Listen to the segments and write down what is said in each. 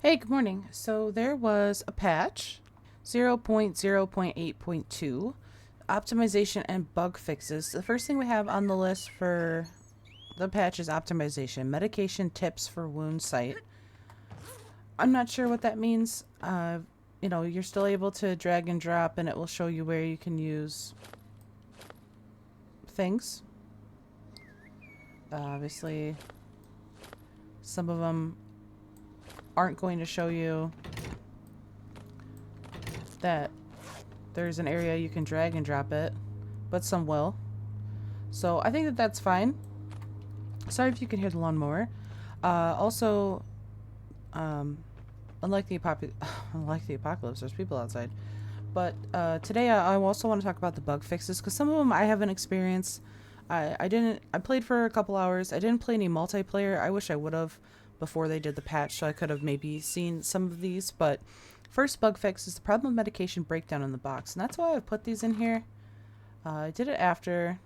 Hey, good morning. So there was a patch 0.0.8.2 optimization and bug fixes. The first thing we have on the list for the patch is optimization, medication tips for wound site. I'm not sure what that means. You're still able to drag and drop and it will show you where you can use things. Obviously, some of them aren't going to show you that there's an area you can drag and drop it, but some will. So I think that that's fine. Sorry if you can hear the lawnmower. Also, um, unlike the unlike the apocalypse, there's people outside. But today I also want to talk about the bug fixes because some of them I haven't experienced. I didn't. I played for a couple hours. I didn't play any multiplayer. I wish I would have before they did the patch, so I could have maybe seen some of these. But first bug fix is the problem of medication breakdown in the box, and that's why I've put these in here. I did it after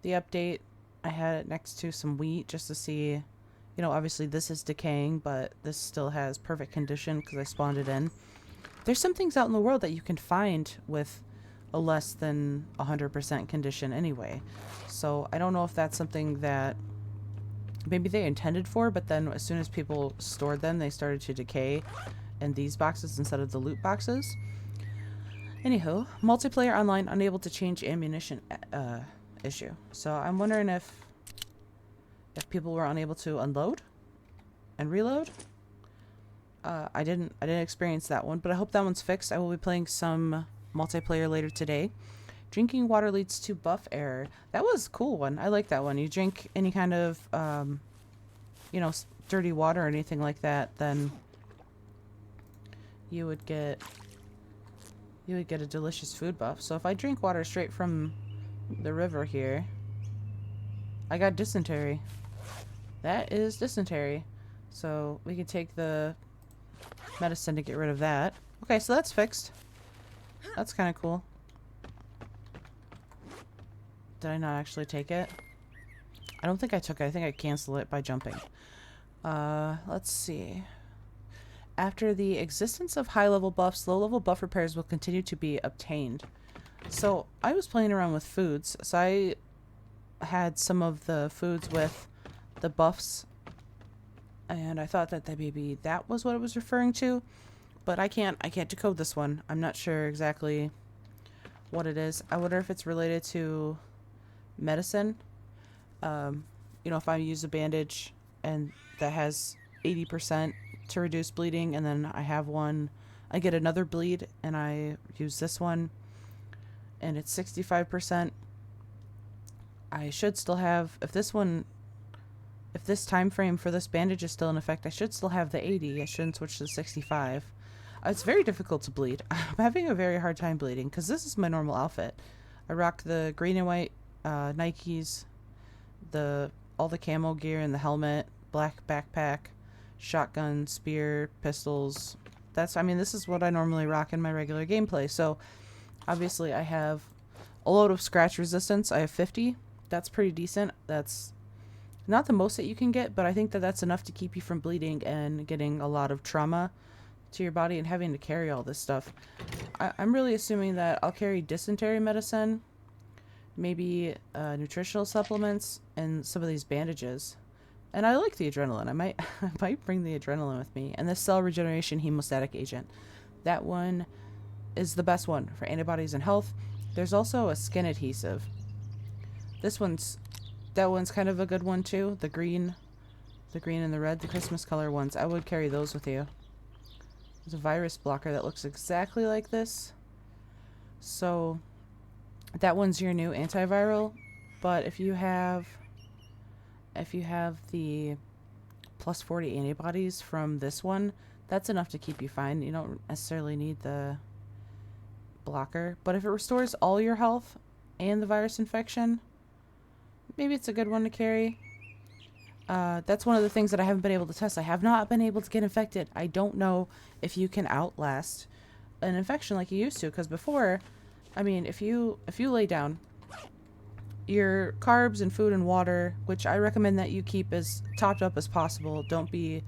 the update. I had it next to some wheat just to see, obviously this is decaying, but this still has perfect condition because I spawned it in. There's some things out in the world that you can find with a less than 100% condition anyway. So I don't know if that's something that maybe they intended for, but then as soon as people stored them, they started to decay in these boxes instead of the loot boxes. Anywho, multiplayer online unable to change ammunition issue. So I'm wondering if people were unable to unload and reload. I didn't experience that one, but I hope that one's fixed. I will be playing some multiplayer later today. Drinking water leads to buff error. That was a cool one. I like that one. You drink any kind of dirty water or anything like that, then you would get a delicious food buff. So if I drink water straight from the river here, I got dysentery. That is dysentery. So we can take the medicine to get rid of that. Okay, so that's fixed. That's kind of cool. Did I not actually take it? I don't think I took it. I think I canceled it by jumping. Let's see. After the existence of high-level buffs, low-level buff repairs will continue to be obtained. So I was playing around with foods. So I had some of the foods with the buffs, and I thought that maybe that was what it was referring to, but I can't decode this one. I'm not sure exactly what it is. I wonder if it's related to medicine. If I use a bandage and that has 80% to reduce bleeding, and then I get another bleed and I use this one and it's 65%, I should still have, if this time frame for this bandage is still in effect, I should still have the 80. I shouldn't switch to the 65. It's very difficult to bleed. I'm having a very hard time bleeding because this is my normal outfit. I rock the green and white Nikes, all the camo gear and the helmet, black backpack, shotgun, spear, pistols. This is what I normally rock in my regular gameplay. So obviously I have a load of scratch resistance. I have 50. That's pretty decent. That's not the most that you can get, but I think that that's enough to keep you from bleeding and getting a lot of trauma to your body and having to carry all this stuff. I'm really assuming that I'll carry dysentery medicine, maybe nutritional supplements, and some of these bandages. And I like the adrenaline. I might bring the adrenaline with me. And the cell regeneration hemostatic agent. That one is the best one for antibodies and health. There's also a skin adhesive. That one's kind of a good one too. The green and the red, the Christmas color ones. I would carry those with you. There's a virus blocker that looks exactly like this. So that one's your new antiviral. But if you have the plus 40 antibodies from this one, that's enough to keep you fine. You don't necessarily need the blocker. But if it restores all your health and the virus infection, maybe it's a good one to carry. That's one of the things that I haven't been able to test. I have not been able to get infected. I don't know if you can outlast an infection like you used to. Because before, if you lay down, your carbs and food and water, which I recommend that you keep as topped up as possible. Don't be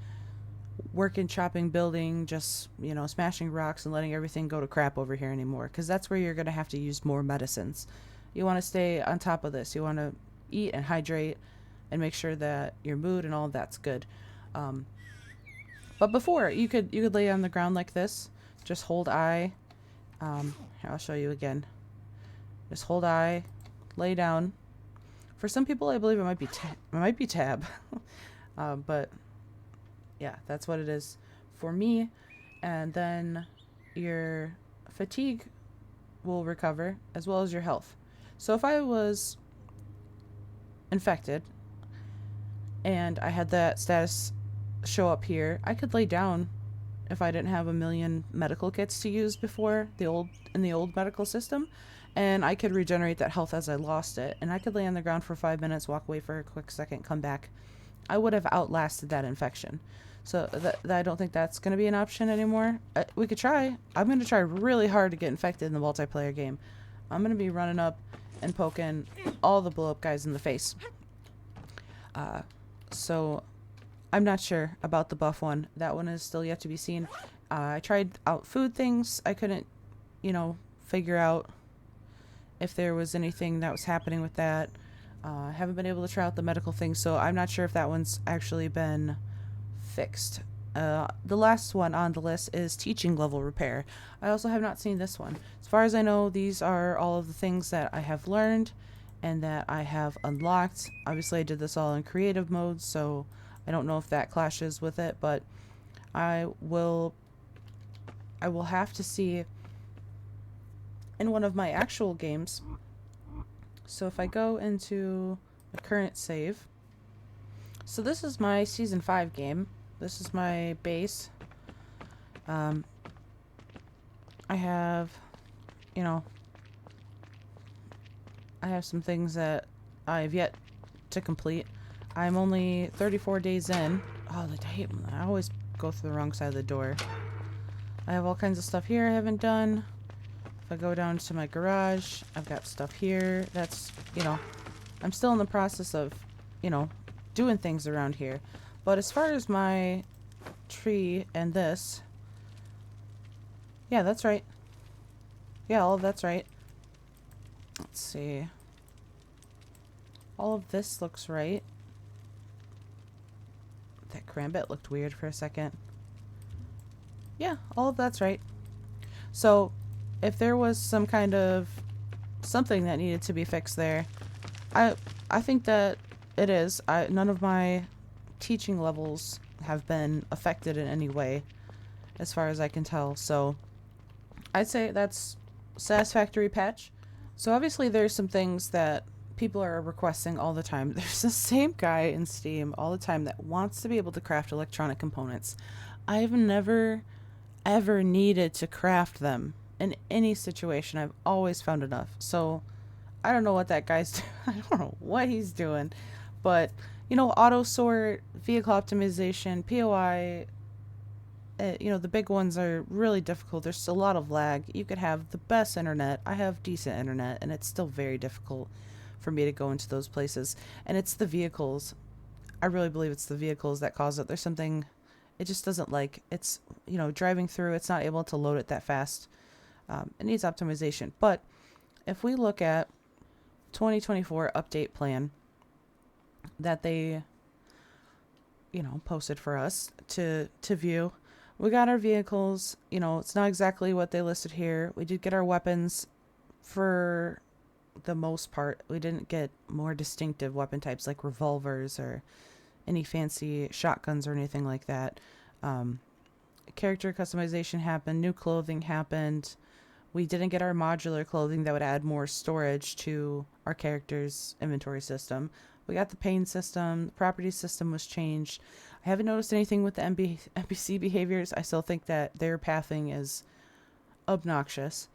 working, chopping, building, just, you know, smashing rocks and letting everything go to crap over here anymore, because that's where you're going to have to use more medicines. You want to stay on top of this. You want to eat and hydrate and make sure that your mood and all of that's good. Um, but before, you could lay on the ground like this. Just hold I. Here, I'll show you again. Just hold I, lay down. For some people, I believe it might be tab, but yeah, that's what it is for me. And then your fatigue will recover as well as your health. So if I was infected and I had that status show up here, I could lay down if I didn't have a million medical kits to use before in the old medical system, and I could regenerate that health as I lost it, and I could lay on the ground for 5 minutes, walk away for a quick second, come back. I would have outlasted that infection. So I don't think that's going to be an option anymore. We could try. I'm going to try really hard to get infected in the multiplayer game. I'm going to be running up and poking all the blow up guys in the face. So I'm not sure about the buff one. That one is still yet to be seen. I tried out food things. I couldn't, figure out if there was anything that was happening with that. I haven't been able to try out the medical thing, so I'm not sure if that one's actually been fixed. The last one on the list is teaching level repair. I also have not seen this one. As far as I know, these are all of the things that I have learned and that I have unlocked. Obviously, I did this all in creative mode, so I don't know if that clashes with it, but I will have to see in one of my actual games. So if I go into the current save, so this is my season 5 game. This is my base. I have, I have some things that I have yet to complete. I'm only 34 days in. Oh, I always go through the wrong side of the door. I have all kinds of stuff here I haven't done. If I go down to my garage, I've got stuff here. That's, I'm still in the process of, doing things around here. But as far as my tree and this, yeah, that's right. Yeah, all of that's right. Let's see. All of this looks right. That crambit looked weird for a second. Yeah, all of that's right. So, if there was some kind of something that needed to be fixed there, I think that it is. None of my teaching levels have been affected in any way, as far as I can tell. So, I'd say that's a satisfactory patch. So obviously there's some things that people are requesting all the time. There's the same guy in Steam all the time that wants to be able to craft electronic components. I've never, ever needed to craft them in any situation. I've always found enough. So I don't know what that guy's doing. I don't know what he's doing. But, auto sort, vehicle optimization, POI, the big ones are really difficult. There's a lot of lag. You could have the best internet. I have decent internet, and it's still very difficult for me to go into those places. And it's the vehicles. I really believe it's the vehicles that cause it. There's something it just doesn't like. It's, driving through, it's not able to load it that fast. It needs optimization. But if we look at 2024 update plan that they, posted for us to view, we got our vehicles. It's not exactly what they listed here. We did get our weapons for the most part. We didn't get more distinctive weapon types like revolvers or any fancy shotguns or anything like that. Character customization happened. New clothing happened. We didn't get our modular clothing that would add more storage to our character's inventory system. We got the pain system. The property system was changed. I haven't noticed anything with the NPC behaviors. I still think that their pathing is obnoxious.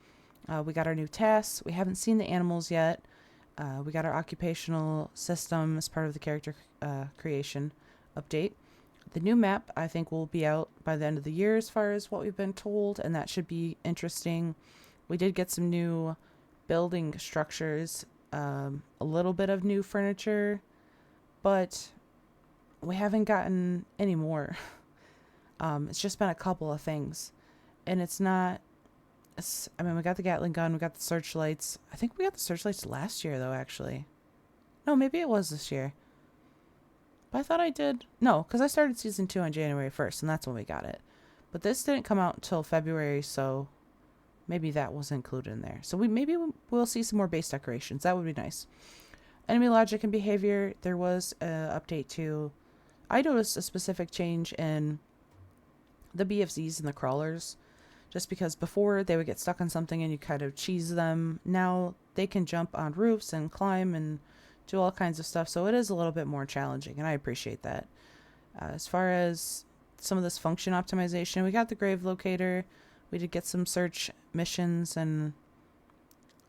We got our new tasks. We haven't seen the animals yet. We got our occupational system as part of the character creation update. The new map, I think, will be out by the end of the year as far as what we've been told, and that should be interesting. We did get some new building structures, a little bit of new furniture, but we haven't gotten any more. It's just been a couple of things. And it's not... I mean, we got the Gatling gun, we got the searchlights. I think we got the searchlights last year, though, actually. No, maybe it was this year. But I thought I did. No, because I started Season 2 on January 1st, and that's when we got it. But this didn't come out until February, so maybe that was included in there. So maybe we'll see some more base decorations. That would be nice. Enemy logic and behavior, there was an update too. I noticed a specific change in the BFZs and the crawlers. Just because before they would get stuck on something and you kind of cheese them. Now they can jump on roofs and climb and do all kinds of stuff. So it is a little bit more challenging, and I appreciate that. As far as some of this function optimization, we got the grave locator. We did get some search missions and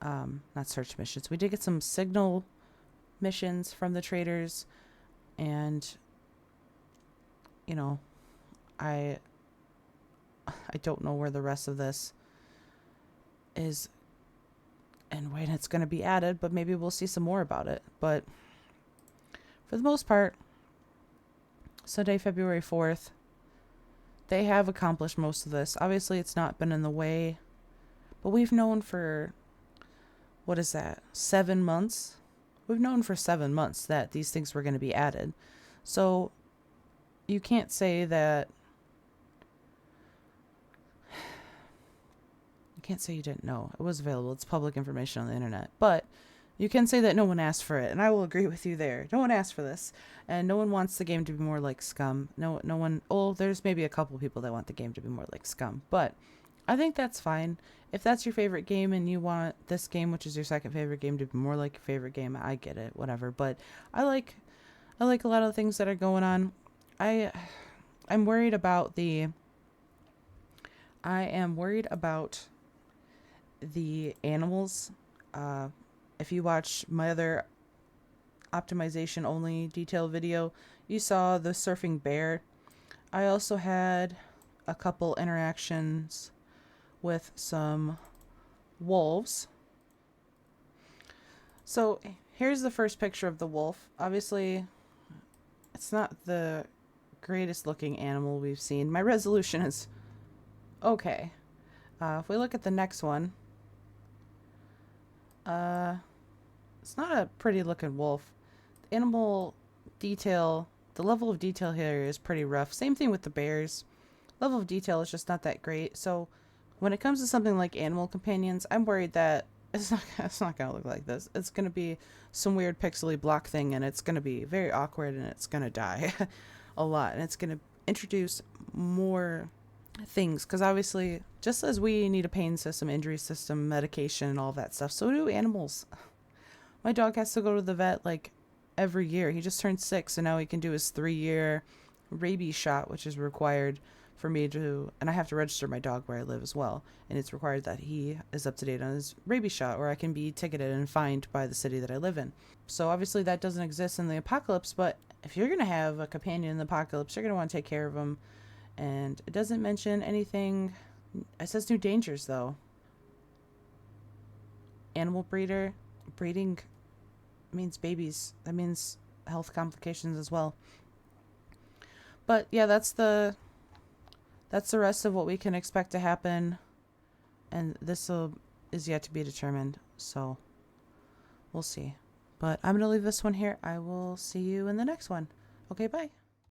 not search missions. We did get some signal missions from the traders, and you know, I don't know where the rest of this is and when it's going to be added, but maybe we'll see some more about it. But for the most part, Sunday, February 4th, they have accomplished most of this. Obviously, it's not been in the way, but we've known for, what is that, 7 months? We've known for 7 months that these things were going to be added. So you can't say that... Can't say you didn't know. It was available. It's public information on the internet. But you can say that no one asked for it, and I will agree with you there. No one asked for this, and no one wants the game to be more like Scum. No one... Oh, there's maybe a couple people that want the game to be more like Scum, but I think that's fine. If that's your favorite game and you want this game, which is your second favorite game, to be more like your favorite game, I get it, whatever. But I like a lot of the things that are going on. I'm worried about the... I am worried about the animals. If you watch my other optimization only detailed video, you saw the surfing bear. I also had a couple interactions with some wolves. So here's the first picture of the wolf. Obviously, it's not the greatest looking animal we've seen. My resolution is okay. If we look at the next one, it's not a pretty looking wolf. The animal detail, the level of detail here is pretty rough. Same thing with the bears. Level of detail is just not that great. So when it comes to something like animal companions, I'm worried that it's not going to look like this. It's going to be some weird pixely block thing, and it's going to be very awkward, and it's going to die a lot, and it's going to introduce more things, because obviously, just as we need a pain system, injury system, medication, and all that stuff, so do animals. My dog has to go to the vet like every year. He just turned 6, and now he can do his 3-year rabies shot, which is required for me to, and I have to register my dog where I live as well, and it's required that he is up to date on his rabies shot, or I can be ticketed and fined by the city that I live in. So obviously that doesn't exist in the apocalypse, but if you're going to have a companion in the apocalypse, you're going to want to take care of him. And it doesn't mention anything. It says new dangers, though. Animal breeding means babies. That means health complications as well. But yeah, that's the rest of what we can expect to happen, and this is yet to be determined. So we'll see. But I'm gonna leave this one here. I will see you in the next one. Okay, bye.